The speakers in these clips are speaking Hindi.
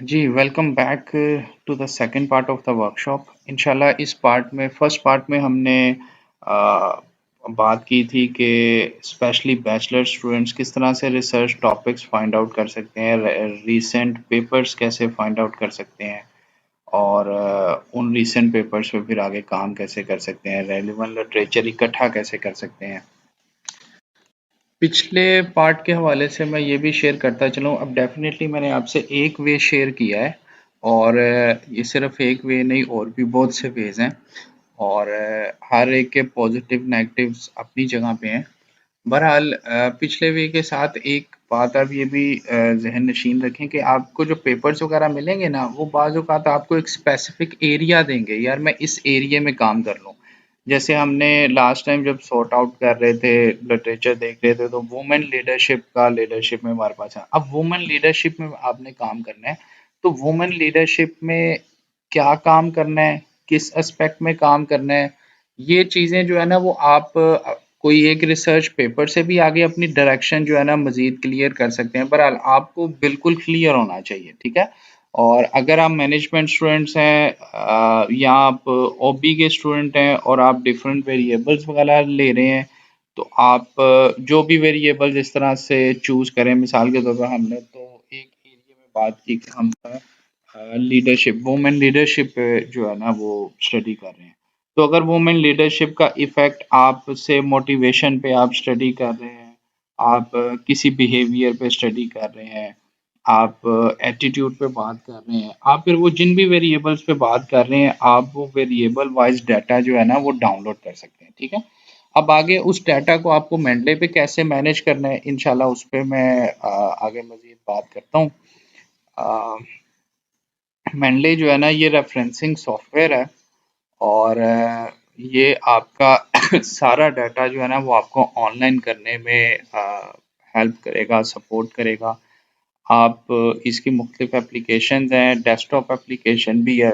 Ji, welcome back to the second part of the workshop. इंशाल्लाह इस पार्ट में फर्स्ट पार्ट में हमने बात की थी कि स्पेशली बैचलर स्टूडेंट्स किस तरह से रिसर्च टॉपिक्स फाइंड आउट कर सकते हैं, रीसेंट पेपर्स कैसे फाइंड आउट कर सकते हैं और उन रीसेंट पेपर्स पे फिर आगे काम कैसे कर सकते हैं, रेलेवेंट लिटरेचर इकट्ठा कैसे कर सकते हैं। पिछले पार्ट के हवाले से मैं ये भी शेयर करता चलूँ। अब डेफिनेटली मैंने आपसे एक वे शेयर किया है और ये सिर्फ एक वे नहीं, और भी बहुत से वेज हैं और हर एक के पॉजिटिव नेगेटिव्स अपनी जगह पे हैं। बहरहाल पिछले वे के साथ एक बात आप ये भी जहन नशीन रखें कि आपको जो पेपर्स वगैरह मिलेंगे ना, वो बाज़ औक़ात आपको एक स्पेसिफिक एरिया देंगे, यार मैं इस एरिया में काम कर लूँ। जैसे हमने लास्ट टाइम जब सॉर्ट आउट कर रहे थे, लिटरेचर देख रहे थे, तो वुमेन लीडरशिप का लीडरशिप में हमारे पास है। अब वुमेन लीडरशिप में आपने काम करना है, तो वुमेन लीडरशिप में क्या काम करना है, किस एस्पेक्ट में काम करना है, ये चीज़ें जो है ना वो आप कोई एक रिसर्च पेपर से भी आगे अपनी डायरेक्शन जो है ना मज़ीद क्लियर कर सकते हैं। बहरहाल आपको बिल्कुल क्लियर होना चाहिए, ठीक है? और अगर आप मैनेजमेंट स्टूडेंट्स हैं या आप ओबी के स्टूडेंट हैं और आप डिफरेंट वेरिएबल्स वगैरह ले रहे हैं, तो आप जो भी वेरिएबल्स इस तरह से चूज़ करें, मिसाल के तौर पर हमने तो एक एरिया में बात की कि हम लीडरशिप, वुमेन लीडरशिप जो है ना वो स्टडी कर रहे हैं। तो अगर वुमेन लीडरशिप का इफ़ेक्ट आपसे मोटिवेशन पे आप स्टडी कर रहे हैं, आप किसी बिहेवियर पे स्टडी कर रहे हैं, आप एटीट्यूड पे बात कर रहे हैं, आप फिर वो जिन भी वेरिएबल्स पे बात कर रहे हैं, आप वो वेरिएबल वाइज़ डाटा जो है ना वो डाउनलोड कर सकते हैं, ठीक है? अब आगे उस डाटा को आपको मेंडले पे कैसे मैनेज करना है, इंशाल्लाह उस पे मैं आगे मज़ीद बात करता हूँ। अ, मेंडले जो है ना ये रेफरेंसिंग सॉफ्टवेयर है और ये आपका सारा डाटा जो है ना वो आपको ऑनलाइन करने में हेल्प करेगा, सपोर्ट करेगा। आप इसकी मुख्तलिफ एप्लीकेशंस हैं, डेस्कटॉप एप्लीकेशन भी है।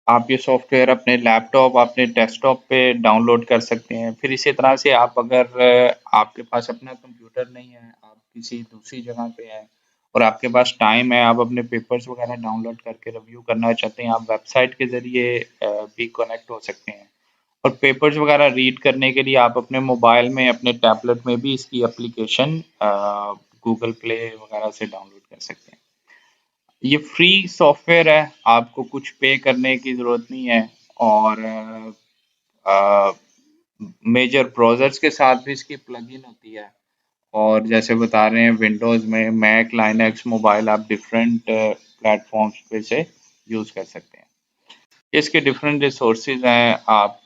आप ये सॉफ्टवेयर अपने लैपटॉप, अपने डेस्कटॉप पे डाउनलोड कर सकते हैं। फिर इसी तरह से आप अगर आपके पास अपना कंप्यूटर नहीं है, आप किसी दूसरी जगह पे हैं और आपके पास टाइम है, आप अपने पेपर्स वगैरह डाउनलोड करके रिव्यू करना चाहते हैं, आप वेबसाइट के ज़रिए भी कनेक्ट हो सकते हैं। और पेपर्स वगैरह रीड करने के लिए आप अपने मोबाइल में, अपने टैबलेट में भी इसकी एप्लीकेशन गूगल प्ले वगैरह से डाउनलोड कर सकते हैं। ये फ्री सॉफ्टवेयर है, आपको कुछ पे करने की ज़रूरत नहीं है और अ, मेजर ब्राउज़र्स के साथ भी इसकी प्लगइन होती है और जैसे बता रहे हैं विंडोज़ में, मैक, लाइनक्स, मोबाइल आप डिफरेंट प्लेटफ़ॉर्म्स पे से यूज़ कर सकते हैं। इसके डिफरेंट रिसोर्सेज़ हैं, आप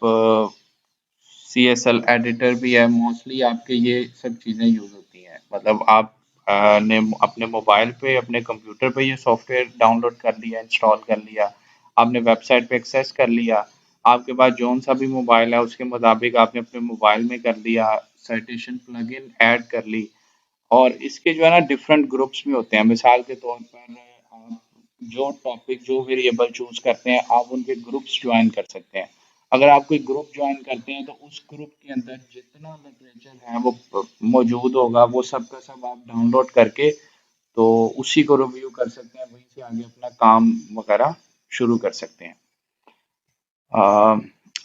सीएसएल एडिटर भी है, मोस्टली आपके ये सब चीज़ें यूज़ होती हैं। मतलब आप ने अपने मोबाइल पे, अपने कंप्यूटर पे ये सॉफ्टवेयर डाउनलोड कर लिया, इंस्टॉल कर लिया, आपने वेबसाइट पे एक्सेस कर लिया, आपके पास जौन-सा भी मोबाइल है उसके मुताबिक आपने अपने मोबाइल में कर लिया, साइटेशन प्लगइन ऐड कर ली और इसके जो है ना डिफरेंट ग्रुप्स भी होते हैं। मिसाल के तौर पर आप जो टॉपिक, जो वेरिएबल चूज़ करते हैं, आप उनके ग्रुप्स जॉइन कर सकते हैं। अगर आप कोई ग्रुप जॉइन करते हैं तो उस ग्रुप के अंदर जितना लिटरेचर है वो मौजूद होगा, वो सब का सब आप डाउनलोड करके तो उसी को रिव्यू कर सकते हैं, वहीं से आगे अपना काम वगैरह शुरू कर सकते हैं। अ,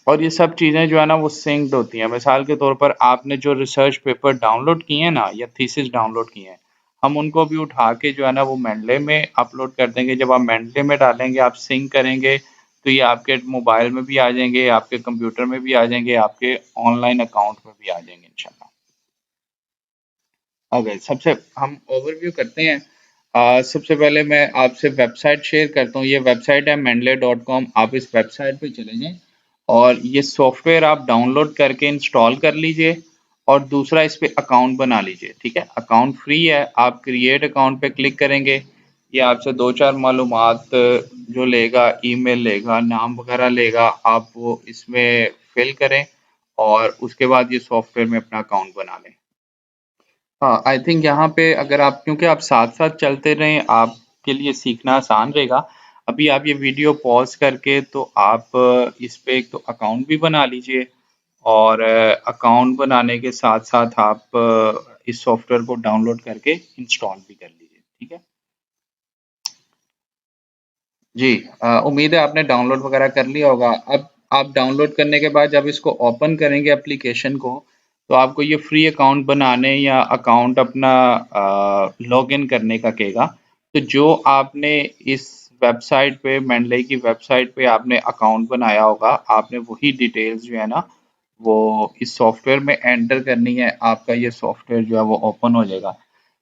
और ये सब चीज़ें जो है ना वो सिंक्ड होती हैं। मिसाल के तौर पर आपने जो रिसर्च पेपर डाउनलोड किए हैं ना या थीसिस डाउनलोड किए हैं, हम उनको भी उठा के जो है ना वो मेंडले में अपलोड कर देंगे। जब आप मेंडले में डालेंगे, आप सिंक करेंगे, तो ये आपके मोबाइल में भी आ जाएँगे, आपके कंप्यूटर में भी आ जाएँगे, आपके ऑनलाइन अकाउंट में भी आ जाएँगे इंशाल्लाह। ओके, सबसे हम ओवरव्यू करते हैं। सबसे पहले मैं आपसे वेबसाइट शेयर करता हूँ। ये वेबसाइट है mendeley.com। आप इस वेबसाइट पे चले जाएँ और ये सॉफ्टवेयर आप डाउनलोड करके इंस्टॉल कर लीजिए और दूसरा इस पे अकाउंट बना लीजिए, ठीक है? अकाउंट फ्री है, आप क्रिएट अकाउंट पे क्लिक करेंगे, ये आपसे 2-4 मालूमात जो लेगा, ईमेल लेगा, नाम वगैरह लेगा, आप वो इसमें फिल करें और उसके बाद ये सॉफ्टवेयर में अपना अकाउंट बना लें। हाँ, आई थिंक यहाँ पे अगर आप, क्योंकि आप साथ-साथ चलते रहें, आपके लिए सीखना आसान रहेगा। अभी आप ये वीडियो पॉज़ करके तो आप इस पे एक तो अकाउंट भी बना लीजिए और अकाउंट बनाने के साथ-साथ आप इस सॉफ्टवेयर को डाउनलोड करके इंस्टॉल भी कर लीजिए, ठीक है? जी, उम्मीद है आपने डाउनलोड वगैरह कर लिया होगा। अब आप डाउनलोड करने के बाद जब इसको ओपन करेंगे एप्लीकेशन को, तो आपको ये फ्री अकाउंट बनाने या अकाउंट अपना लॉगिन करने का कहेगा। तो जो आपने इस वेबसाइट पे मेंडले की वेबसाइट पे आपने अकाउंट बनाया होगा, आपने वही डिटेल्स जो है ना, वो इस सॉफ्टवेयर में एंटर करनी है। आपका ये सॉफ्टवेयर जो है वो ओपन हो जाएगा।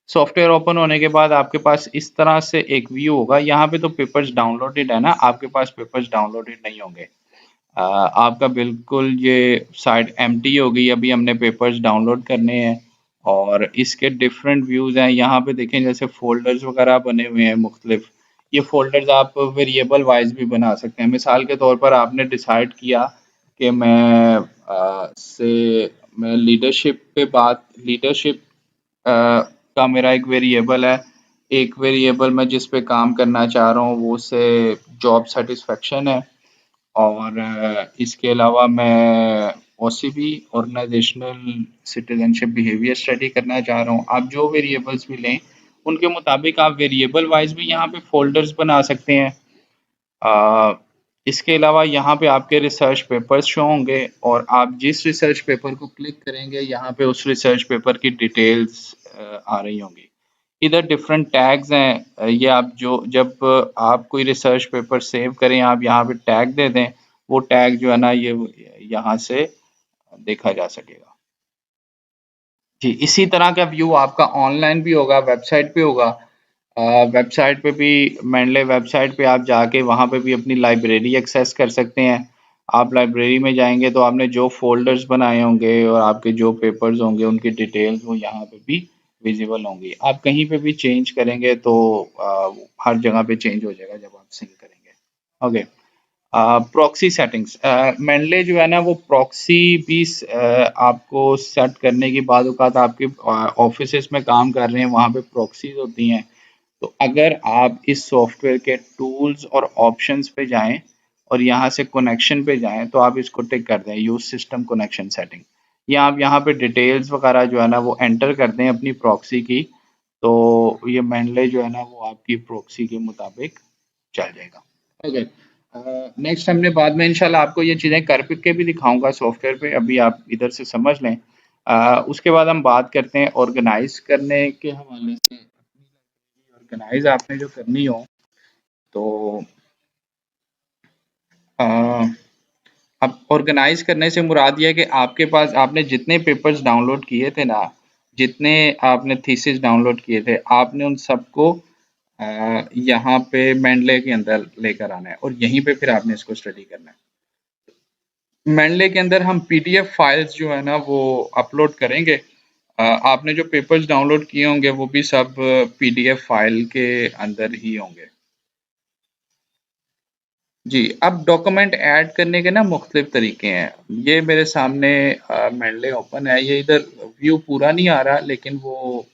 सॉफ्टवेयर ओपन होने के बाद आपके पास इस तरह से एक व्यू होगा। यहाँ पे तो पेपर्स डाउनलोडेड है ना, आपके पास पेपर्स डाउनलोडेड नहीं होंगे। आपका बिल्कुल ये साइट एम्प्टी होगी। अभी हमने पेपर्स डाउनलोड करने हैं और इसके डिफरेंट व्यूज हैं। यहाँ पे देखें जैसे फोल्डर्स वगैरह बने हुए हैं मुख्तलिफ। ये फोल्डर्स आप वेरिएबल वाइज भी बना सकते हैं। मिसाल के तौर पर आपने डिसाइड किया कि मैं लीडरशिप का मेरा एक वेरिएबल है। एक वेरिएबल मैं जिस पे काम करना चाह रहा हूँ वो से जॉब सेटिस्फेक्शन है। और इसके अलावा मैं OCB organisational citizenship behaviour study करना चाह रहा हूँ। आप जो वेरिएबल्स भी लें उनके मुताबिक आप वेरिएबल वाइज भी यहाँ पे फोल्डर्स बना सकते हैं। अ, इसके अलावा यहाँ पे आपके रिसर्च पेपर्स शो होंगे और आप जिस रिसर्च पेपर को क्लिक करेंगे यहाँ पे उस रिसर्च पेपर की डिटेल्स आ रही होंगी। इधर डिफरेंट टैग्स हैं। ये आप जो जब आप कोई रिसर्च पेपर सेव करें आप यहाँ पे टैग दे दें, वो टैग जो है ना ये यहाँ से देखा जा सकेगा। जी, इसी तरह का व्यू आपका ऑनलाइन भी होगा, वेबसाइट पे होगा। वेबसाइट पे भी मेंडले वेबसाइट पे आप जाके वहाँ पे भी अपनी लाइब्रेरी एक्सेस कर सकते हैं। आप लाइब्रेरी में जाएंगे तो आपने जो फोल्डर्स बनाए होंगे और आपके जो पेपर्स होंगे उनकी डिटेल्स वो यहाँ पे भी विजिबल होंगी। आप कहीं पे भी चेंज करेंगे तो हर जगह पे चेंज हो जाएगा जब आप सिंक करेंगे। ओके। प्रॉक्सी सेटिंग्स, मेनले जो है ना वो प्रॉक्सी भी आपको सेट करने की बाद औकात आपके ऑफिसेस में काम कर रहे हैं वहाँ पे प्रॉक्सीज होती हैं। तो अगर आप इस सॉफ्टवेयर के टूल्स और ऑप्शंस पे जाएं और यहाँ से कनेक्शन पे जाएं तो आप इसको टिक कर दें यूज सिस्टम कनेक्शन सेटिंग, या आप यहाँ पे डिटेल्स वगैरह जो है ना वो एंटर कर दें अपनी प्रॉक्सी की। तो ये मेनले जो है ना वो आपकी प्रॉक्सी के मुताबिक चल जाएगा। ओके। नेक्स्ट हमने बाद में इंशाल्लाह आपको ये चीज़ें कर के भी दिखाऊंगा सॉफ्टवेयर पे, अभी आप इधर से समझ लें। उसके बाद हम बात करते हैं ऑर्गेनाइज करने के हवाले से। ऑर्गेनाइज आपने जो करनी हो तो अ, अब ऑर्गेनाइज करने से मुराद ये है कि आपके पास आपने जितने पेपर्स डाउनलोड किए थे ना, जितने आपने थीसिस डाउनलोड किए थे, आपने उन सबको यहाँ पे मेंडले के अंदर लेकर आना है और यहीं पे फिर आपने इसको स्टडी करना है। मेंडले के अंदर हम पीडीएफ फाइल्स जो है ना वो अपलोड करेंगे। आपने जो पेपर्स डाउनलोड किए होंगे वो भी सब पीडीएफ फाइल के अंदर ही होंगे। जी, अब डॉक्यूमेंट ऐड करने के ना मुख्तलिफ तरीके हैं। ये मेरे सामने मेंडले ओपन है। ये इधर व्यू पूरा नहीं आ रहा लेकिन वो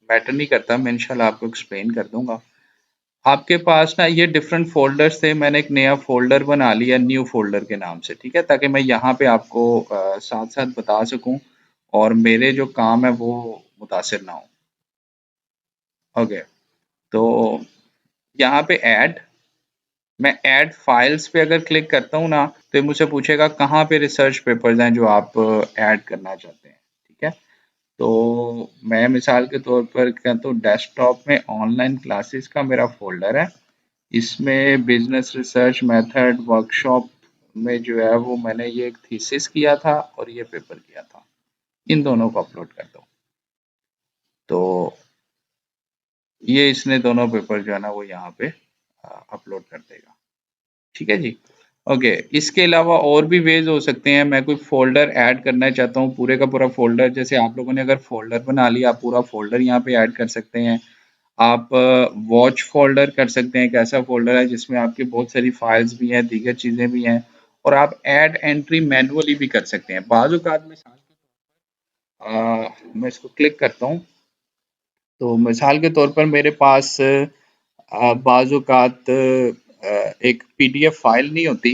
मैटर नहीं करता, मैं इंशाल्लाह आपको एक्सप्लेन कर दूंगा। आपके पास ना ये डिफरेंट फ़ोल्डर्स थे, मैंने एक नया फ़ोल्डर बना लिया न्यू फ़ोल्डर के नाम से, ठीक है? ताकि मैं यहाँ पे आपको साथ-साथ बता सकूँ और मेरे जो काम है वो मुतासिर ना हो। ओके, तो यहाँ पे मैं ऐड फाइल्स पे अगर क्लिक करता हूँ ना, तो ये मुझसे पूछेगा कहाँ पे रिसर्च पेपर्स हैं जो आप ऐड करना चाहते हैं, ठीक है? तो मैं मिसाल के तौर पर कहता हूँ डेस्कटॉप में ऑनलाइन क्लासेस का मेरा फ़ोल्डर है। इसमें बिजनेस रिसर्च मेथड वर्कशॉप में जो है वो मैंने ये एक थीसिस किया था और ये पेपर किया था। इन दोनों को अपलोड करता हूँ तो ये इसने दोनों पेपर जो है ना वो यहाँ पे अपलोड कर देगा। ठीक है जी। ओके, इसके अलावा और भी वेज हो सकते हैं। मैं कोई फोल्डर ऐड करना चाहता हूँ, पूरे का पूरा फोल्डर, जैसे आप लोगों ने अगर फोल्डर बना लिया आप पूरा फोल्डर यहाँ पे ऐड कर सकते हैं। आप वॉच फ़ोल्डर कर सकते हैं, एक ऐसा फ़ोल्डर है जिसमें आपकी बहुत सारी फ़ाइल्स भी हैं, दीगर चीज़ें भी हैं और आप ऐड एंट्री मैनुअली भी कर सकते हैं। बाज़ औक़ात मिसाल मैं इसको क्लिक करता हूँ, तो मिसाल के तौर पर मेरे पास बाज़ औक़ात एक पीडीएफ फ़ाइल नहीं होती,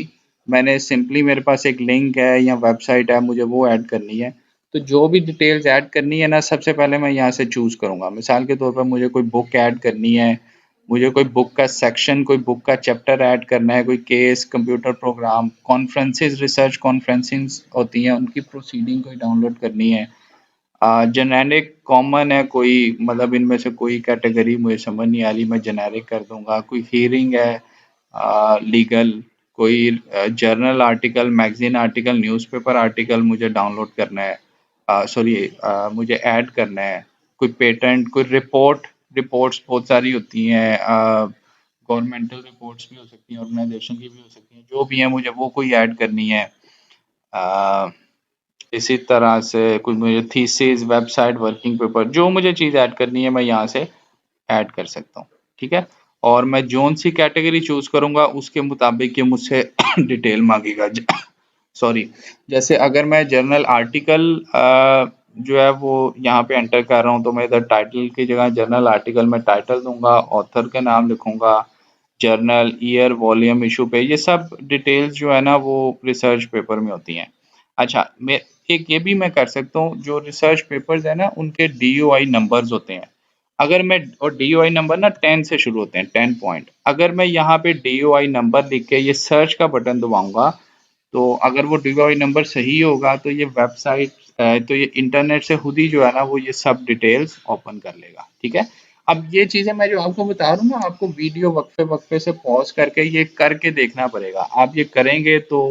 मैंने सिंपली मेरे पास एक लिंक है या वेबसाइट है, मुझे वो ऐड करनी है। तो जो भी डिटेल्स ऐड करनी है ना, सबसे पहले मैं यहाँ से चूज़ करूँगा। मिसाल के तौर पर मुझे कोई बुक ऐड करनी है मुझे कोई बुक का सेक्शन, कोई बुक का चैप्टर ऐड करना है, कोई case, computer program, conferences, research conferencings होती हैं, उनकी प्रोसीडिंग कोई डाउनलोड करनी है। जेनेरिक कॉमन है कोई, मतलब इनमें से कोई कैटेगरी मुझे समझ नहीं आ रही, मैं जेनेरिक कर दूंगा। कोई हीयरिंग है लीगल, कोई journal article, magazine article, newspaper article मुझे डाउनलोड करना है, सॉरी मुझे ऐड करना है। कोई पेटेंट, कोई रिपोर्ट, रिपोर्ट्स बहुत सारी होती हैं, गवर्नमेंटल रिपोर्ट्स भी हो सकती हैं, ऑर्गेनाइजेशन की भी हो सकती हैं, जो भी है मुझे वो कोई ऐड करनी है। अ, इसी तरह से कुछ मुझे थीसिस, वेबसाइट, वर्किंग पेपर, जो मुझे चीज़ ऐड करनी है मैं यहाँ से ऐड कर सकता हूँ। ठीक है, और मैं जोन सी कैटेगरी चूज करूंगा उसके मुताबिक ये मुझसे डिटेल मांगेगा। सॉरी, जैसे अगर मैं जर्नल आर्टिकल जो है वो यहाँ पे एंटर कर रहा हूँ, तो मैं इधर टाइटल की जगह जर्नल आर्टिकल में टाइटल दूंगा, ऑथर का नाम लिखूंगा, जर्नल, ईयर, वॉल्यूम, इशू पे, ये सब डिटेल्स जो है ना वो रिसर्च पेपर में होती हैं। अच्छा, मैं एक ये भी मैं कर सकता हूँ, जो रिसर्च पेपर्स है ना उनके DOI नंबर्स होते हैं। अगर मैं, और DOI नंबर ना 10 से शुरू होते हैं, 10 पॉइंट। अगर मैं यहाँ पे DOI नंबर लिख के ये सर्च का बटन दबाऊंगा, तो अगर वो DOI नंबर सही होगा तो ये वेबसाइट, तो ये इंटरनेट से खुद ही जो है ना वो ये सब डिटेल्स ओपन कर लेगा। ठीक है, अब ये चीजें मैं जो आपको बता रहा हूँ ना, आपको वीडियो वक्फे वक्फे से पॉज करके ये करके देखना पड़ेगा। आप ये करेंगे तो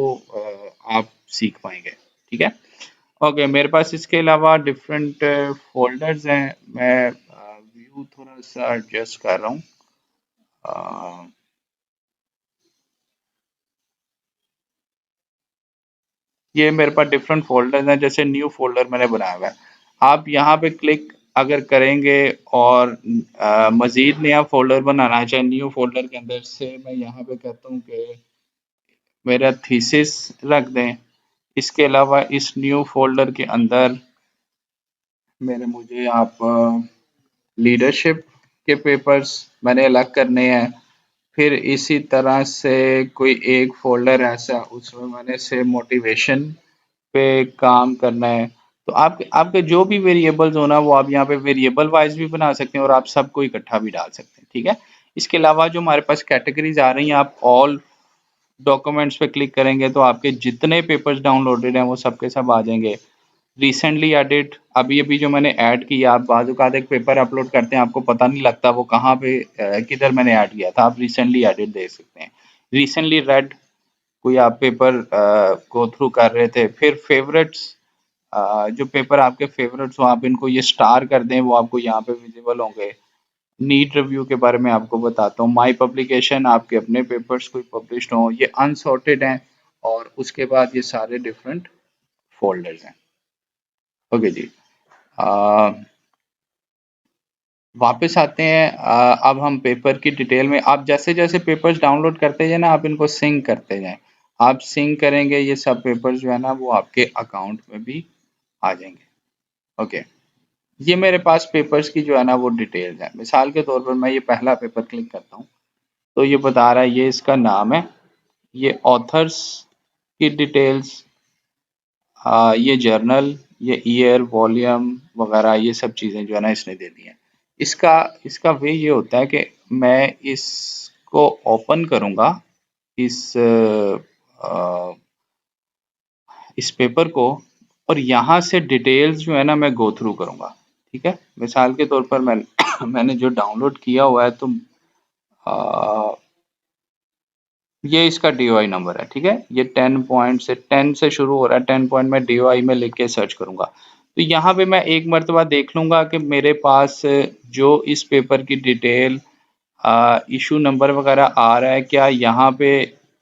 आप सीख पाएंगे। ठीक है, ओके। मेरे पास इसके अलावा डिफरेंट फोल्डर्स हैं, मैं व्यू थोड़ा सा एडजस्ट कर रहा हूँ। अ, ये मेरे पास डिफरेंट फ़ोल्डर्स हैं, जैसे न्यू फ़ोल्डर मैंने बनाया हुआ है। आप यहाँ पे क्लिक अगर करेंगे और मज़ीद नया फ़ोल्डर बनाना है, चाहे न्यू फ़ोल्डर के अंदर से मैं यहाँ पे कहता हूँ कि मेरा थीसिस रख दें। इसके अलावा इस न्यू फ़ोल्डर के अंदर मेरे मुझे आप लीडरशिप के पेपर्स मैंने अलग करने हैं। फिर इसी तरह से कोई एक फ़ोल्डर ऐसा, उसमें मैंने से मोटिवेशन पे काम करना है। तो आपके आपके जो भी वेरिएबल्स हो ना, वो आप यहाँ पे वेरिएबल वाइज भी बना सकते हैं और आप सबको इकट्ठा भी डाल सकते हैं। ठीक है, इसके अलावा जो हमारे पास कैटेगरीज आ रही हैं, आप ऑल डॉक्यूमेंट्स पे क्लिक करेंगे तो आपके जितने पेपर्स डाउनलोडेड हैं वो सब के सब आ जाएंगे। रिसेंटली एडिट, अभी अभी जो मैंने ऐड किया, आप बाजू का एक पेपर अपलोड करते हैं, आपको पता नहीं लगता वो कहाँ पे किधर मैंने ऐड किया था, आप रिसेंटली एडिट देख सकते हैं। रिसेंटली रेड, कोई आप पेपर गो थ्रू कर रहे थे। फिर फेवरेट्स, जो पेपर आपके फेवरेट्स हो आप इनको ये स्टार कर दें, वो आपको यहाँ पे विजिबल होंगे। नीट रिव्यू के बारे में आपको बताता हूँ। माई पब्लिकेशन, आपके अपने पेपर्स कोई पब्लिश्ड हों, ये अनसॉर्टेड हैं। और उसके बाद ये सारे डिफरेंट फोल्डर्स हैं। ओके जी, आ, वापस आते हैं। अब हम पेपर की डिटेल में, आप जैसे जैसे पेपर्स डाउनलोड करते जाए ना, आप इनको सिंक करते जाएं। आप सिंक करेंगे, ये सब पेपर्स जो है ना वो आपके अकाउंट में भी आ जाएंगे। ओके, ये मेरे पास पेपर्स की जो है ना वो डिटेल्स है। मिसाल के तौर पर मैं ये पहला पेपर क्लिक करता हूँ, तो ये बता रहा है ये इसका नाम है, ये ऑथर्स की डिटेल्स, ये जर्नल, ये ईयर, वॉल्यूम वगैरह, ये सब चीज़ें जो है ना इसने दे दी हैं। इसका इसका वे ये होता है कि मैं इसको ओपन करूँगा, इस इस पेपर को, और यहाँ से डिटेल्स जो है ना मैं गो थ्रू करूँगा। ठीक है, मिसाल के तौर पर मैं मैंने जो डाउनलोड किया हुआ है, तो अ, ये इसका DOI नंबर है। ठीक है, ये 10 पॉइंट से 10 से शुरू हो रहा है, 10 पॉइंट में DOI में लिख के सर्च करूँगा। तो यहाँ पे मैं एक मर्तबा देख लूँगा कि मेरे पास जो इस पेपर की डिटेल, इशू नंबर वगैरह आ रहा है, क्या यहाँ पे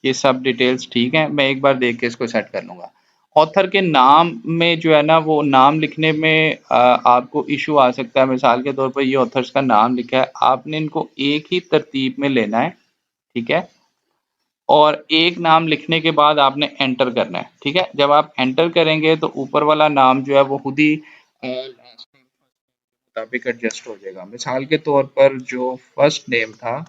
ये सब डिटेल्स ठीक हैं? मैं एक बार देख के इसको सेट कर लूँगा। ऑथर के नाम में जो है ना वो नाम लिखने में आपको इशू आ सकता है। मिसाल के तौर पर ये ऑथर्स का नाम लिखा है, आपने इनको एक ही तरतीब में लेना है। ठीक है, और एक नाम लिखने के बाद आपने एंटर करना है। ठीक है, जब आप एंटर करेंगे तो ऊपर वाला नाम जो है वो खुद ही लास्ट नेम मुताबिक एडजस्ट हो जाएगा। मिसाल के तौर पर जो फर्स्ट नेम था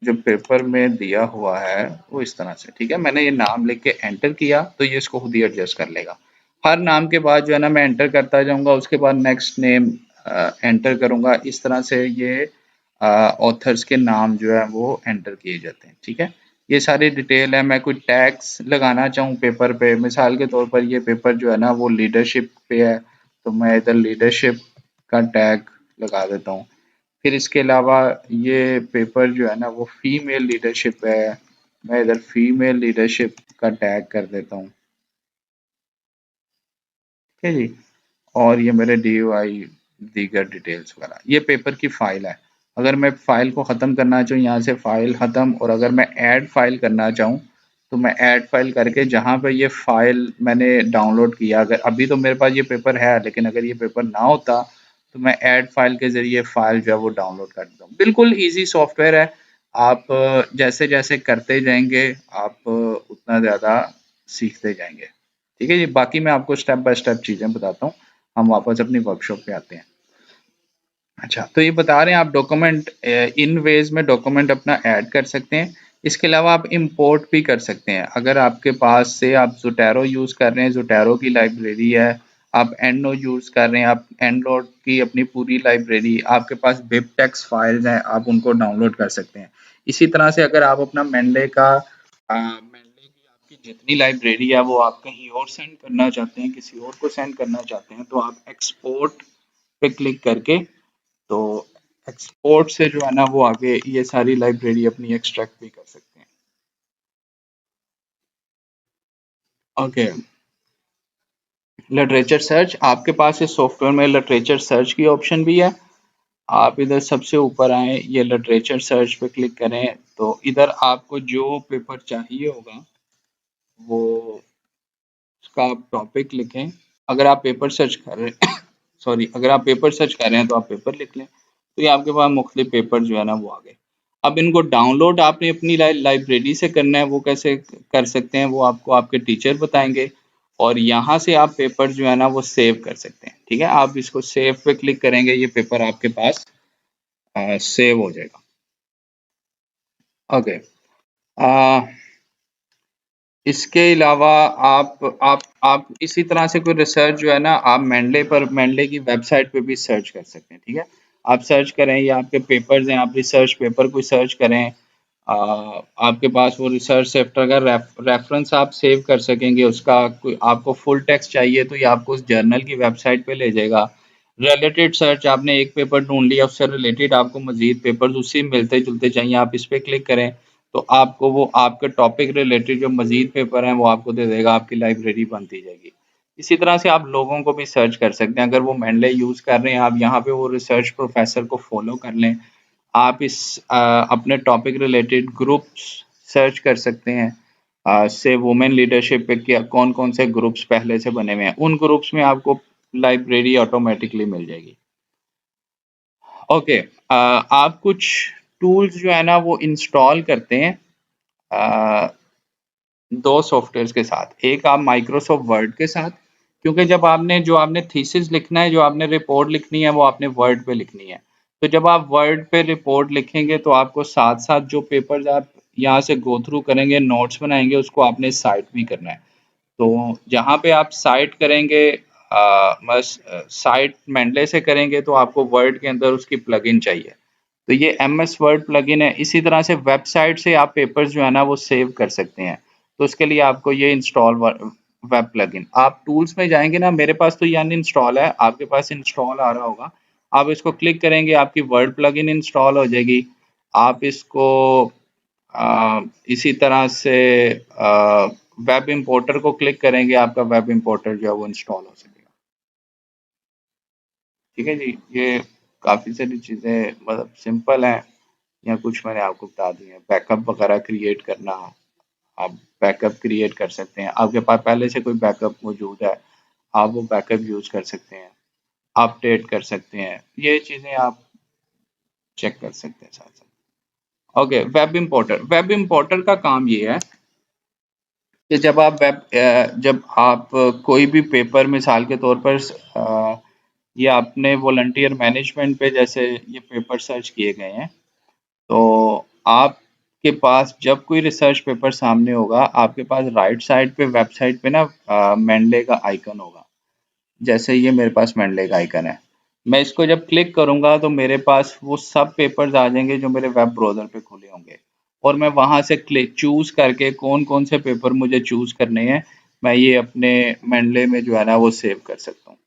जो पेपर में दिया हुआ है वो इस तरह से। ठीक है, मैंने ये नाम लिख के एंटर किया तो ये इसको खुद ही एडजस्ट कर लेगा। हर नाम के बाद जो है ना मैं एंटर करता जाऊंगा, उसके बाद नेक्स्ट नेम एंटर करूंगा। इस तरह से ये ऑथर्स के नाम जो है वो एंटर किए जाते हैं। ठीक है, ये सारी डिटेल है। मैं कोई टैग्स लगाना चाहूँ पेपर पे, मिसाल के तौर पर ये पेपर जो है ना वो लीडरशिप पे है, तो मैं इधर लीडरशिप का टैग लगा देता हूँ। फिर इसके अलावा ये पेपर जो है ना वो फीमेल लीडरशिप है, मैं इधर फीमेल लीडरशिप का टैग कर देता हूँ। ठीक है जी, और ये मेरे DOI दीगर डिटेल्स वगैरह, ये पेपर की फाइल है। अगर मैं फाइल को ख़त्म करना चाहूँ, यहाँ से फाइल ख़त्म, और अगर मैं ऐड फाइल करना चाहूँ तो मैं ऐड फाइल करके जहाँ पे ये फाइल मैंने डाउनलोड किया, अगर अभी तो मेरे पास ये पेपर है लेकिन अगर ये पेपर ना होता तो मैं ऐड फाइल के ज़रिए फाइल जो है वो डाउनलोड कर देता हूँ। बिल्कुल ईजी सॉफ्टवेयर है। आप जैसे जैसे करते जाएंगे आप उतना ज़्यादा सीखते जाएंगे। ठीक है जी, बाकी मैं आपको स्टेप बाय स्टेप चीज़ें बताता हूँ। हम वापस अपनी वर्कशॉप पे आते हैं। अच्छा, तो ये बता रहे हैं आप डॉक्यूमेंट इन वेज में डॉक्यूमेंट अपना ऐड कर सकते हैं। इसके अलावा आप इंपोर्ट भी कर सकते हैं। अगर आपके पास से आप ज़ोटैरो यूज़ कर रहे हैं, ज़ोटैरो की लाइब्रेरी है, आप एंडनोट यूज़ कर रहे हैं, आप एंडनोट की अपनी पूरी लाइब्रेरी, आपके पास बिबटेक्स फाइल्स हैं, आप उनको डाउनलोड कर सकते हैं। इसी तरह से अगर आप अपना मेंडे का मेंडे की आपकी जितनी लाइब्रेरी है वो आप कहीं और सेंड करना चाहते हैं, किसी और को सेंड करना चाहते हैं, तो आप एक्सपोर्ट पे क्लिक करके, तो एक्सपोर्ट से जो है ना वो आगे ये सारी लाइब्रेरी अपनी एक्सट्रैक्ट भी कर सकते हैं। ओके, लिटरेचर सर्च, आपके पास इस सॉफ्टवेयर में लिटरेचर सर्च की ऑप्शन भी है। आप इधर सबसे ऊपर आए, ये लिटरेचर सर्च पे क्लिक करें, तो इधर आपको जो पेपर चाहिए होगा वो उसका आप टॉपिक लिखें। अगर आप पेपर सर्च कर रहे हैं सॉरी, अगर आप पेपर सर्च कर रहे हैं तो आप पेपर लिख लें, तो ये आपके पास मुख्तलिफ पेपर जो है ना वो आ गए। अब इनको डाउनलोड आपने अपनी लाइब्रेरी से करना है, वो कैसे कर सकते हैं वो आपको आपके टीचर बताएंगे, और यहाँ से आप पेपर जो है ना वो सेव कर सकते हैं। ठीक है, आप इसको सेव पे क्लिक करेंगे, ये पेपर आपके पास सेव हो जाएगा। ओके, इसके अलावा आप इसी तरह से कोई रिसर्च जो है ना आप मेंडले की वेबसाइट पे भी सर्च कर सकते हैं। ठीक है, आप सर्च करें, या आपके पेपर्स हैं, आप रिसर्च पेपर कोई सर्च करें, आपके पास वो रिसर्च सेक्टर का रेफरेंस आप सेव कर सकेंगे, उसका कोई आपको फुल टेक्स्ट चाहिए तो ये आपको उस जर्नल की वेबसाइट पे ले जाएगा। रिलेटेड सर्च, आपने एक पेपर ढूंढ लिया, उससे रिलेटेड आपको मजीद पेपर्स उसी मिलते जुलते चाहिए, आप इस पे क्लिक करें तो आपको वो आपके टॉपिक रिलेटेड जो मजीद पेपर हैं वो आपको दे देगा, आपकी लाइब्रेरी बनती जाएगी। इसी तरह से आप लोगों को भी सर्च कर सकते हैं। अगर वो मेंडले यूज़ कर रहे हैं, आप यहाँ पे वो रिसर्च प्रोफेसर को फॉलो कर लें। आप इस अपने टॉपिक रिलेटेड ग्रुप्स सर्च कर सकते हैं, से वुमेन लीडरशिप पे क्या कौन कौन से ग्रुप्स पहले से बने हुए हैं, उन ग्रुप्स में आपको लाइब्रेरी ऑटोमेटिकली मिल जाएगी। ओके, आप कुछ टूल्स जो है ना वो इंस्टॉल करते हैं दो सॉफ्टवेयर्स के साथ। एक आप माइक्रोसॉफ्ट वर्ड के साथ, क्योंकि जब आपने जो आपने थीसिस लिखना है, जो आपने रिपोर्ट लिखनी है वो आपने वर्ड पे लिखनी है। तो जब आप वर्ड पे रिपोर्ट लिखेंगे तो आपको साथ साथ जो पेपर्स आप यहाँ से गो थ्रू करेंगे, नोट्स बनाएंगे, उसको आपने साइट भी करना है। तो जहाँ पे आप साइट करेंगे, बस साइट मेंडले से करेंगे तो आपको वर्ड के अंदर उसकी प्लगइन चाहिए, तो ये MS वर्ड प्लगइन है। इसी तरह से वेबसाइट से आप पेपर्स जो है ना वो सेव कर सकते हैं, तो उसके लिए आपको ये इंस्टॉल वेब प्लगइन, आप टूल्स में जाएंगे ना, मेरे पास तो ये अनइंस्टॉल है, आपके पास इंस्टॉल आ रहा होगा, आप इसको क्लिक करेंगे, आपकी वर्ड प्लगइन इंस्टॉल हो जाएगी। आप इसको इसी तरह से वेब इंपोर्टर को क्लिक करेंगे, आपका वेब इंपोर्टर जो है वो इंस्टॉल हो सकेगा। ठीक है जी, ये काफ़ी सारी चीज़ें मतलब सिंपल हैं, या कुछ मैंने आपको बता दी है। बैकअप वगैरह क्रिएट करना, आप बैकअप क्रिएट कर सकते हैं, आपके पास पहले से कोई बैकअप मौजूद है, आप वो बैकअप यूज़ कर सकते हैं, अपडेट कर सकते हैं, ये चीज़ें आप चेक कर सकते हैं साथ साथ। ओके, वेब इंपोर्टर का काम ये है कि जब आप कोई भी पेपर, मिसाल के तौर पर ये आपने वॉलंटियर मैनेजमेंट पे जैसे ये पेपर सर्च किए गए हैं, तो आपके पास जब कोई रिसर्च पेपर सामने होगा, आपके पास राइट साइड पे वेबसाइट पे ना मेंडले का आइकन होगा, जैसे ये मेरे पास मेंडले का आइकन है, मैं इसको जब क्लिक करूंगा तो मेरे पास वो सब पेपर्स आ जाएंगे जो मेरे वेब ब्राउज़र पे खुले होंगे, और मैं वहां से क्लिक चूज़ करके कौन-कौन से पेपर मुझे चूज़ करने हैं, मैं ये अपने मेंडले में जो है ना वो सेव कर सकता हूँ।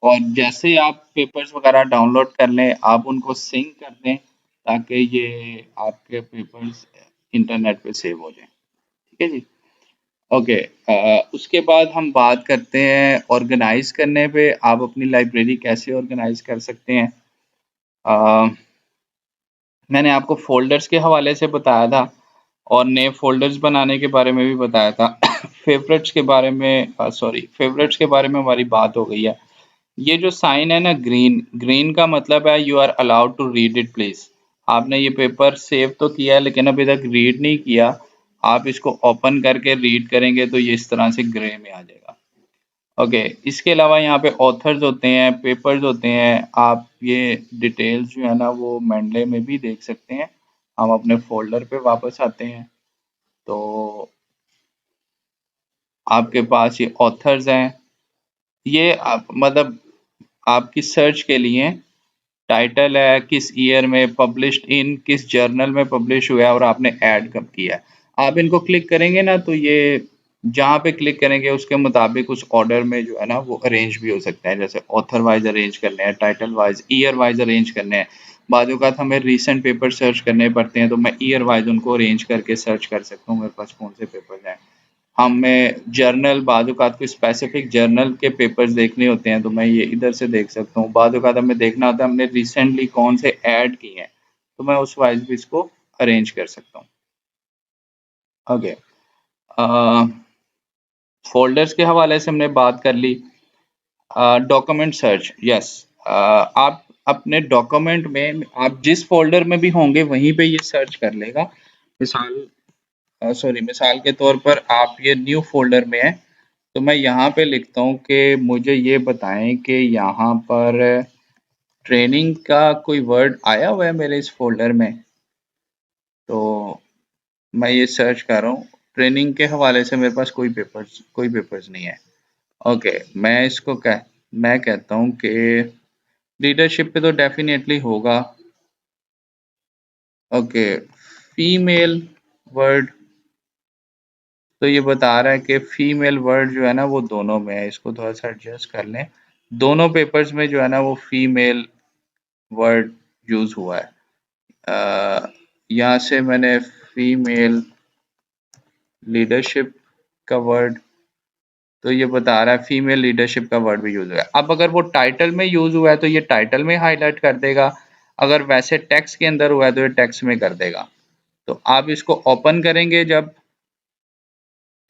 और जैसे ही आप पेपर्स वगैरह डाउनलोड कर लें, आप उनको सिंक कर दें ताकि ये आपके पेपर्स इंटरनेट पे सेव हो जाएँ। ठीक है जी? ओके। उसके बाद हम बात करते हैं ऑर्गेनाइज़ करने पे, आप अपनी लाइब्रेरी कैसे ऑर्गेनाइज़ कर सकते हैं। अ, मैंने आपको फ़ोल्डर्स के हवाले से बताया था और नए फ़ोल्डर्स बनाने के बारे में भी बताया था। फ़ेवरेट्स के बारे में फ़ेवरेट्स के बारे में हमारी बात हो गई है। ये जो साइन है ना ग्रीन, ग्रीन का मतलब है you are allowed to read it please. आपने ये पेपर सेव तो किया है लेकिन अभी तक रीड नहीं किया। आप इसको ओपन करके रीड करेंगे तो ये इस तरह से ग्रे में आ जाएगा। ओके, इसके अलावा यहाँ पे ऑथर्स होते हैं, पेपर्स होते हैं, आप ये डिटेल्स जो है ना वो मेंडले में भी देख सकते हैं। हम अपने फ़ोल्डर पे वापस आते हैं, तो आपके पास ये ऑथर्स हैं। ये आप मतलब आपकी सर्च के लिए टाइटल है, किस ईयर में पब्लिश्ड इन, किस जर्नल में पब्लिश हुआ है और आपने ऐड कब किया है। आप इनको क्लिक करेंगे ना तो ये जहाँ पे क्लिक करेंगे उसके मुताबिक उस ऑर्डर में जो है ना वो अरेंज भी हो सकता है। जैसे ऑथर वाइज़ अरेंज करने हैं, title wise, year wise arrange करने हैं। बाद औक़ात हमें रीसेंट पेपर सर्च करने पड़ते हैं तो मैं ईयर वाइज़ उनको अरेंज करके सर्च कर सकता हूँ, मेरे पास कौन से पेपर्स हैं। हमें जर्नल बाद-औक़ात कोई स्पेसिफिक जर्नल के पेपर्स देखने होते हैं, तो मैं ये इधर से देख सकता हूँ। बाद-औक़ात हमें देखना होता है हमने रिसेंटली कौन से ऐड किए हैं, तो मैं उस वाइज़ भी इसको अरेंज कर सकता हूँ। ओके। अ, फ़ोल्डर्स के हवाले से हमने बात कर ली। Document search, yes. आप अपने डॉक्यूमेंट में आप जिस फ़ोल्डर में भी होंगे वहीं पे ये सर्च कर लेगा। मिसाल के तौर पर आप ये न्यू फ़ोल्डर में हैं, तो मैं यहाँ पे लिखता हूँ कि मुझे ये बताएँ कि यहाँ पर ट्रेनिंग का कोई वर्ड आया हुआ है मेरे इस फ़ोल्डर में? तो मैं ये सर्च कर रहा हूँ, ट्रेनिंग के हवाले से मेरे पास कोई पेपर्स नहीं है। ओके, मैं कहता हूँ कि लीडरशिप पे तो डेफ़िनेटली होगा। ओके, फीमेल वर्ड, तो ये बता रहा है कि फीमेल वर्ड जो है ना वो दोनों में है, इसको थोड़ा-सा एडजस्ट कर लें। दोनों पेपर्स में जो है ना वो फीमेल वर्ड यूज़ हुआ है। यहाँ से मैंने फीमेल लीडरशिप का वर्ड, तो ये बता रहा है फीमेल लीडरशिप का वर्ड भी यूज़ हुआ है। अब अगर वो टाइटल में यूज़ हुआ है तो ये टाइटल में हाइलाइट कर देगा, अगर वैसे टेक्स्ट के अंदर हुआ है तो ये टेक्स्ट में कर देगा। तो आप इसको ओपन करेंगे जब,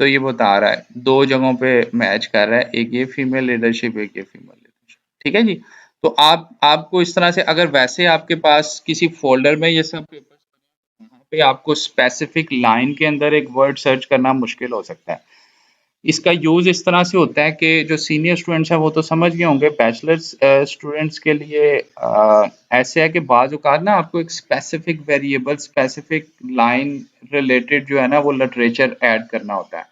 तो ये बता रहा है 2 जगहों पे मैच कर रहा है, एक ये फीमेल लीडरशिप, एक ये फीमेल लीडरशिप। ठीक है जी? तो आप आपको इस तरह से अगर वैसे आपके पास किसी फ़ोल्डर में ये सब पेपर्स, वहाँ पे आपको स्पेसिफिक लाइन के अंदर एक वर्ड सर्च करना मुश्किल हो सकता है। इसका यूज़ इस तरह से होता है कि जो सीनियर स्टूडेंट्स हैं वो तो समझ गए होंगे, बैचलर्स स्टूडेंट्स के लिए ऐसे है कि बाज़ औक़ात ना आपको एक specific variable, specific line related जो है ना वो लिटरेचर ऐड करना होता है।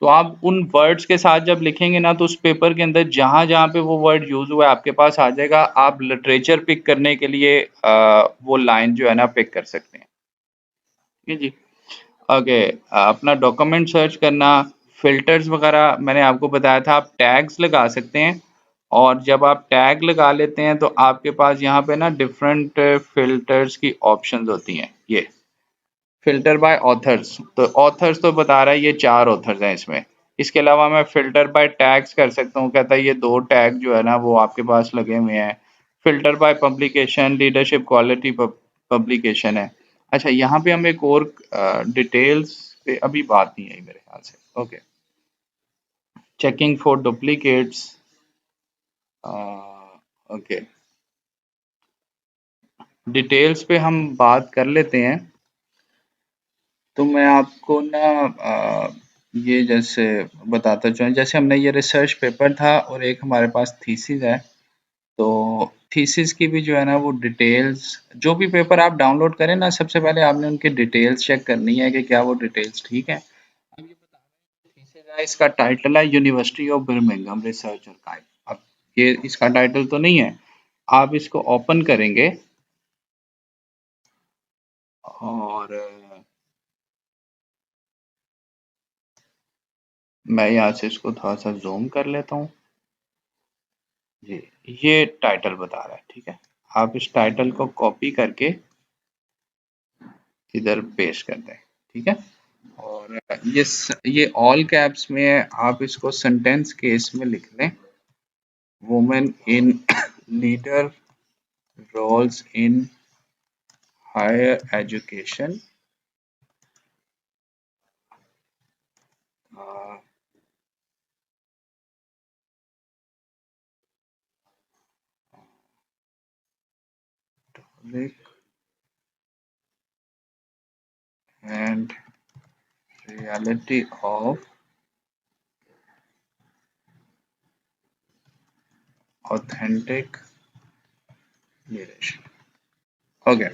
तो आप उन वर्ड्स के साथ जब लिखेंगे ना तो उस पेपर के अंदर जहाँ-जहाँ पे वो वर्ड यूज़ हुआ है आपके पास आ जाएगा। आप लिटरेचर पिक करने के लिए वो लाइन जो है ना पिक कर सकते हैं। ठीक है जी? ओके, अपना डॉक्यूमेंट सर्च करना, फ़िल्टर्स वगैरह मैंने आपको बताया था, आप टैग्स लगा सकते हैं और जब आप टैग लगा लेते हैं तो आपके पास यहाँ पे ना डिफरेंट फ़िल्टर्स की ऑप्शंस होती हैं। ये फ़िल्टर बाय ऑथर्स, तो ऑथर्स तो बता रहा है ये 4 ऑथर्स हैं इसमें। इसके अलावा मैं फ़िल्टर बाय टैग्स कर सकता हूँ, कहता है ये 2 टैग जो है ना वो आपके पास लगे हुए हैं। Filter by publication, leadership quality publication है। अच्छा, यहाँ पे हम एक और डिटेल्स पे अभी बात नहीं आई मेरे ख्याल से। Okay, checking for duplicates. Okay, details पे हम बात कर लेते हैं। तो मैं आपको ना ये जैसे बताता चलूँ, जैसे हमने ये रिसर्च पेपर था और एक हमारे पास थीसिस है, तो थीसिस की भी जो है ना वो डिटेल्स, जो भी पेपर आप डाउनलोड करें ना सबसे पहले आपने उनकी डिटेल्स चेक करनी है कि क्या वो डिटेल्स ठीक है। अब ये बता रहे हैं थीसिस है, इसका टाइटल है university of Birmingham research archive. अब ये इसका टाइटल तो नहीं है, आप इसको ओपन करेंगे और मैं यहाँ से इसको थोड़ा सा जूम कर लेता हूँ जी। ये टाइटल बता रहा है, ठीक है। आप इस टाइटल को कॉपी करके इधर पेस्ट कर दें, ठीक है। और ये ऑल कैप्स में है, आप इसको सेंटेंस केस में लिख लें। Women in leader roles in higher education, and reality of authentic leadership। Okay,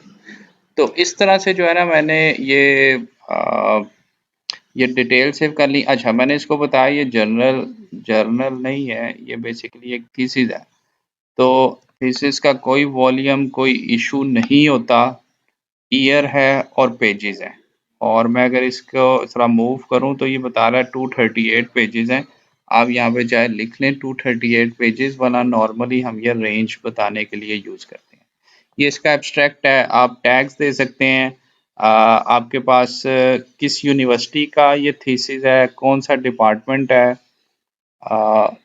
तो इस तरह से जो है ना मैंने आ, ये डिटेल सेव कर ली। अच्छा, मैंने इसको बताया ये जर्नल जर्नल नहीं है, ये बेसिकली एक थीसिस है। तो थीसिस का कोई वॉल्यूम कोई इशू नहीं होता, ईयर है और पेजेस हैं। और मैं अगर इसको थोड़ा मूव करूं तो ये बता रहा है 238 पेजेस हैं। आप यहाँ पे चाहे लिख लें 238 पेजेस, वरना नॉर्मली हम ये रेंज बताने के लिए यूज करते हैं। ये इसका एब्स्ट्रैक्ट है, आप टैग्स दे सकते हैं। आपके पास किस यूनिवर्सिटी का ये थीसिस है, कौन सा डिपार्टमेंट है।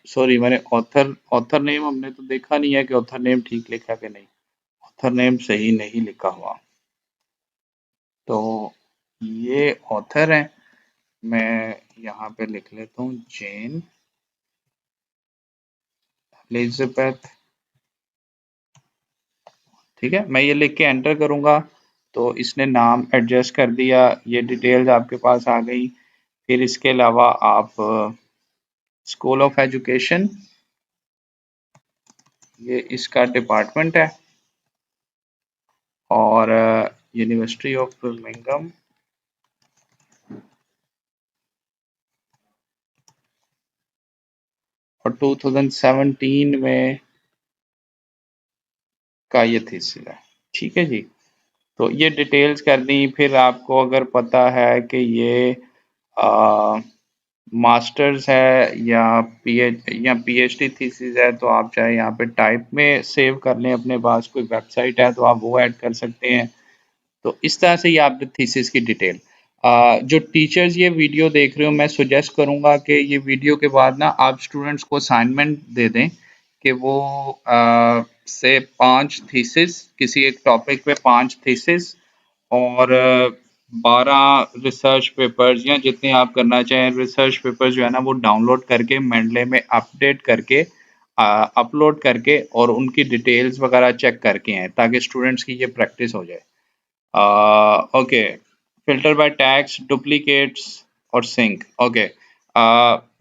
सॉरी, मैंने ऑथर ऑथर नेम हमने तो देखा नहीं है कि ऑथर नेम ठीक लिखा कि नहीं। ऑथर नेम सही नहीं लिखा हुआ, तो ये ऑथर है। मैं यहाँ पे लिख लेता हूँ जेन एलिजाबेथ, ठीक है। मैं ये लिख के एंटर करूँगा तो इसने नाम एडजस्ट कर दिया, ये डिटेल्स आपके पास आ गई। फिर इसके अलावा आप स्कूल ऑफ एजुकेशन, ये इसका डिपार्टमेंट है। और यूनिवर्सिटी ऑफ बर्मिंघम, और 2017 में का ये थीसिस है, ठीक है जी। तो ये डिटेल्स कर दी। फिर आपको अगर पता है कि ये मास्टर्स है या पीएचडी थीसिस है, तो आप चाहे यहाँ पे टाइप में सेव कर लें, अपने पास कोई वेबसाइट है तो आप वो ऐड कर सकते हैं। तो इस तरह से ये आपके थीसिस की डिटेल। जो टीचर्स ये वीडियो देख रहे हो, मैं सुजेस्ट करूंगा कि ये वीडियो के बाद ना आप स्टूडेंट्स को असाइनमेंट दे दें कि वो से 5 थीसिस, किसी एक टॉपिक पे 5 थीसिस और 12 रिसर्च पेपर्स, या जितने आप करना चाहें रिसर्च पेपर्स जो है ना वो डाउनलोड करके मेंडले में अपडेट करके अपलोड करके और उनकी डिटेल्स वगैरह चेक करके हैं, ताकि स्टूडेंट्स की ये प्रैक्टिस हो जाए। Okay, filter by tags, duplicates और सिंक। ओके,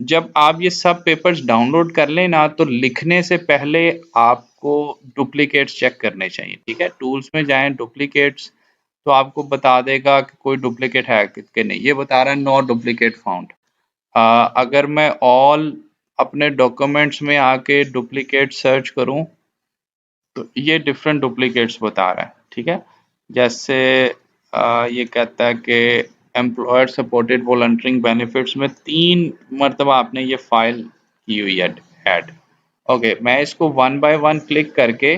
जब आप ये सब पेपर्स डाउनलोड कर लें ना, तो लिखने से पहले आपको डुप्लीकेट्स चेक करने चाहिए, ठीक है। टूल्स में जाएं, डुप्लीकेट्स, तो आपको बता देगा कि कोई डुप्लीकेट है कि नहीं। ये बता रहा है नो डुप्लीकेट फाउंड। अगर मैं ऑल अपने डॉक्यूमेंट्स में आके डुप्लीकेट सर्च करूं तो ये डिफरेंट डुप्लीकेट्स बता रहा है, ठीक है। जैसे ये कहता है कि एम्प्लॉयर सपोर्टेड वॉलंटियरिंग बेनिफिट्स में 3 मरतबा आपने ये फाइल की हुई है ऐड। ओके, मैं इसको वन बाय वन क्लिक करके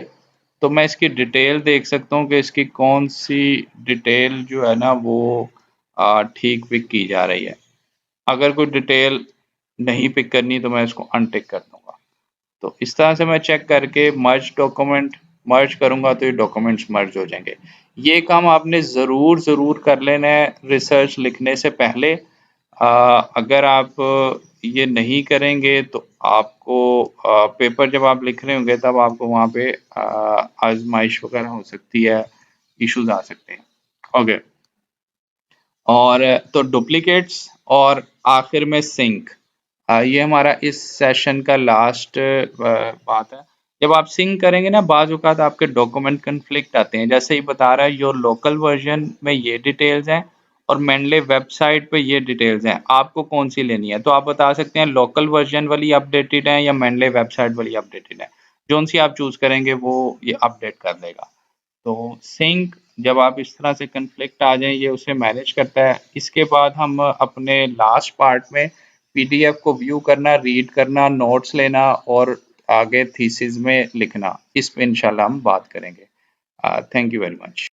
तो मैं इसकी डिटेल देख सकता हूँ कि इसकी कौन सी डिटेल जो है ना वो ठीक पिक की जा रही है। अगर कोई डिटेल नहीं पिक करनी तो मैं इसको अनटिक कर दूंगा। तो इस तरह से मैं चेक करके मर्ज डॉक्यूमेंट मर्ज करूंगा तो ये डॉक्यूमेंट्स मर्ज हो जाएंगे। ये काम आपने ज़रूर कर लेना है रिसर्च लिखने से पहले। अगर आप ये नहीं करेंगे तो आपको पेपर जब आप लिख रहे होंगे तब आपको वहाँ पे आजमाइश वगैरह हो सकती है, इश्यूज आ सकते हैं। ओके, और तो डुप्लीकेट्स और आखिर में सिंक, ये हमारा इस सेशन का लास्ट बात है। जब आप सिंक करेंगे ना, बाज़ औक़ात आपके डॉक्यूमेंट कन्फ्लिक्ट आते हैं। जैसे ही बता रहा है योर लोकल वर्जन में ये डिटेल्स हैं और मेंडले वेबसाइट पे ये डिटेल्स हैं, आपको कौन सी लेनी है। तो आप बता सकते हैं लोकल वर्जन वाली अपडेटेड है या मेंडले वेबसाइट वाली अपडेटेड है। जौन-सी आप चूज़ करेंगे वो ये अपडेट कर देगा। तो सिंक जब आप इस तरह से कॉन्फ्लिक्ट आ जाएँ ये उसे मैनेज करता है। इसके बाद हम अपने लास्ट पार्ट में पीडीएफ को व्यू करना, रीड करना, नोट्स लेना और आगे थीसिस में लिखना, इस पे इंशाल्लाह हम बात करेंगे। Thank you very much.